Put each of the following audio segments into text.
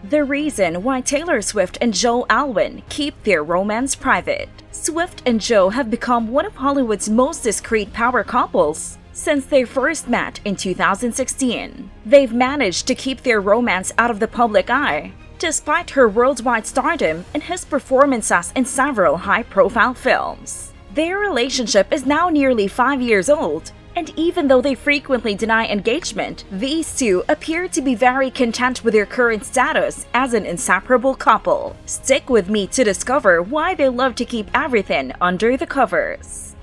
The reason why Taylor Swift and Joe Alwyn keep their romance private. Swift and Joe have become one of Hollywood's most discreet power couples since they first met in 2016. They've managed to keep their romance out of the public eye, despite her worldwide stardom and his performances in several high-profile films. Their relationship is now nearly 5 years old, and even though they frequently deny engagement, these two appear to be very content with their current status as an inseparable couple. Stick with me to discover why they love to keep everything under the covers.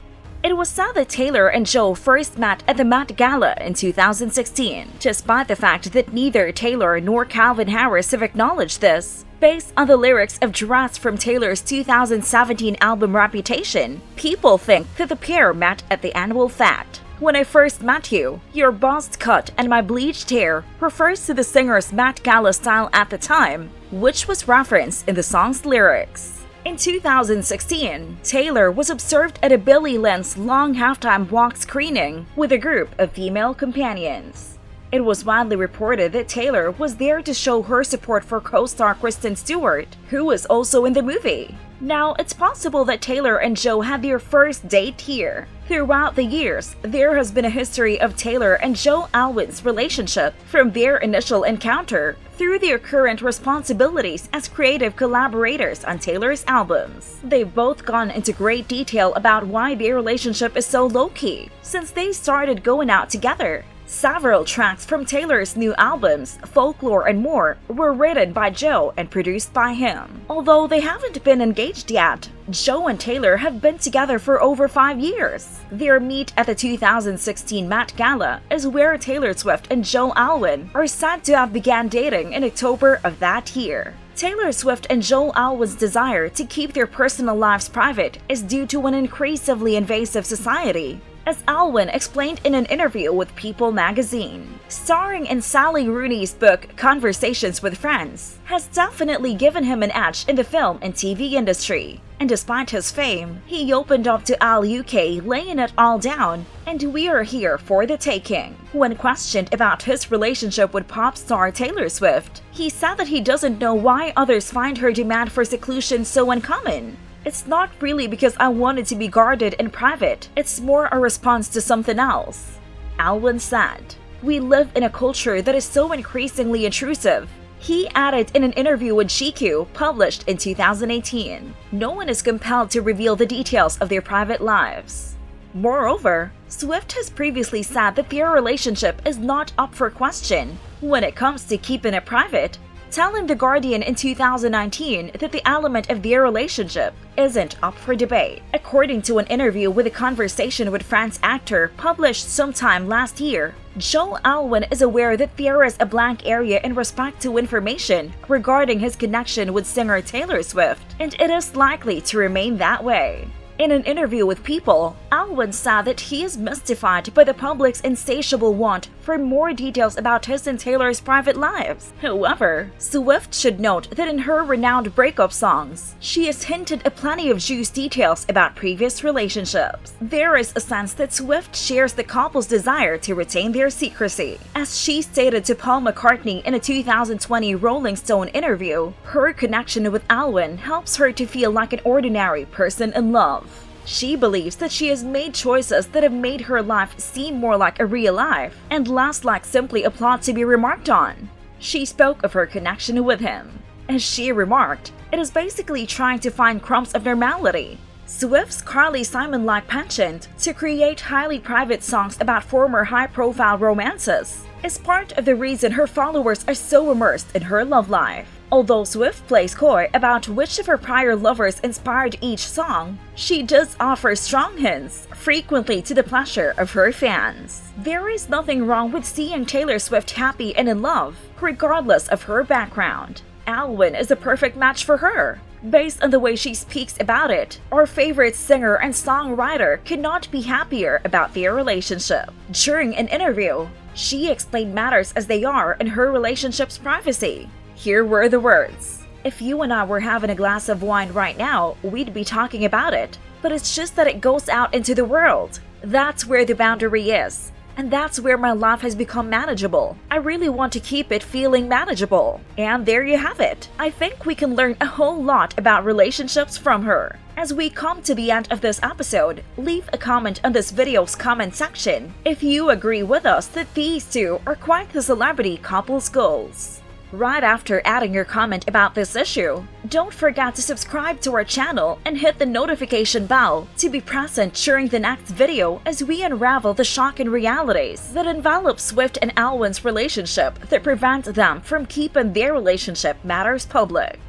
It was said that Taylor and Joe first met at the Met Gala in 2016, despite the fact that neither Taylor nor Calvin Harris have acknowledged this. Based on the lyrics of Dress from Taylor's 2017 album Reputation, people think that the pair met at the annual Fat. When I first met you, your buzz cut and my bleached hair refers to the singer's Met Gala style at the time, which was referenced in the song's lyrics. In 2016, Taylor was observed at a Billy Lynn's long halftime walk screening with a group of female companions. It was widely reported that Taylor was there to show her support for co-star Kristen Stewart, who was also in the movie. Now, it's possible that Taylor and Joe had their first date here. Throughout the years, there has been a history of Taylor and Joe Alwyn's relationship, from their initial encounter through their current responsibilities as creative collaborators on Taylor's albums. They've both gone into great detail about why their relationship is so low-key, since they started going out together. Several tracks from Taylor's new albums, Folklore and More, were written by Joe and produced by him. Although they haven't been engaged yet, Joe and Taylor have been together for over 5 years. Their meet at the 2016 Met Gala is where Taylor Swift and Joe Alwyn are said to have began dating in October of that year. Taylor Swift and Joe Alwyn's desire to keep their personal lives private is due to an increasingly invasive society, as Alywn explained in an interview with People magazine. Starring in Sally Rooney's book Conversations with Friends has definitely given him an edge in the film and TV industry. And despite his fame, he opened up to Alywn laying it all down, and we are here for the taking. When questioned about his relationship with pop star Taylor Swift, he said that he doesn't know why others find her demand for seclusion so uncommon. It's not really because I wanted to be guarded and private, it's more a response to something else. Alywn said, "We live in a culture that is so increasingly intrusive." He added in an interview with GQ published in 2018, "No one is compelled to reveal the details of their private lives." Moreover, Swift has previously said that their relationship is not up for question when it comes to keeping it private, telling The Guardian in 2019 that the element of their relationship isn't up for debate. According to an interview with A Conversation with Friends actor published sometime last year, Joe Alwyn is aware that there is a blank area in respect to information regarding his connection with singer Taylor Swift, and it is likely to remain that way. In an interview with People, Alywn said that he is mystified by the public's insatiable want for more details about his and Taylor's private lives. However, Swift should note that in her renowned breakup songs, she has hinted at plenty of juicy details about previous relationships. There is a sense that Swift shares the couple's desire to retain their secrecy. As she stated to Paul McCartney in a 2020 Rolling Stone interview, her connection with Alywn helps her to feel like an ordinary person in love. She believes that she has made choices that have made her life seem more like a real life and less like simply a plot to be remarked on. She spoke of her connection with him. As she remarked, it is basically trying to find crumbs of normality. Swift's Carly Simon-like penchant to create highly private songs about former high-profile romances is part of the reason her followers are so immersed in her love life. Although Swift plays coy about which of her prior lovers inspired each song, she does offer strong hints, frequently to the pleasure of her fans. There is nothing wrong with seeing Taylor Swift happy and in love, regardless of her background. Alywn is a perfect match for her. Based on the way she speaks about it, our favorite singer and songwriter could not be happier about their relationship. During an interview, she explained matters as they are in her relationship's privacy. Here were the words. "If you and I were having a glass of wine right now, we'd be talking about it. But it's just that it goes out into the world. That's where the boundary is. and that's where my life has become manageable. I really want to keep it feeling manageable. And there you have it. I think we can learn a whole lot about relationships from her. As we come to the end of this episode, leave a comment on this video's comment section if you agree with us that these two are quite the celebrity couple's goals. Right after adding your comment about this issue, don't forget to subscribe to our channel and hit the notification bell to be present during the next video as we unravel the shocking realities that envelop Swift and Alywn's relationship that prevent them from keeping their relationship matters public.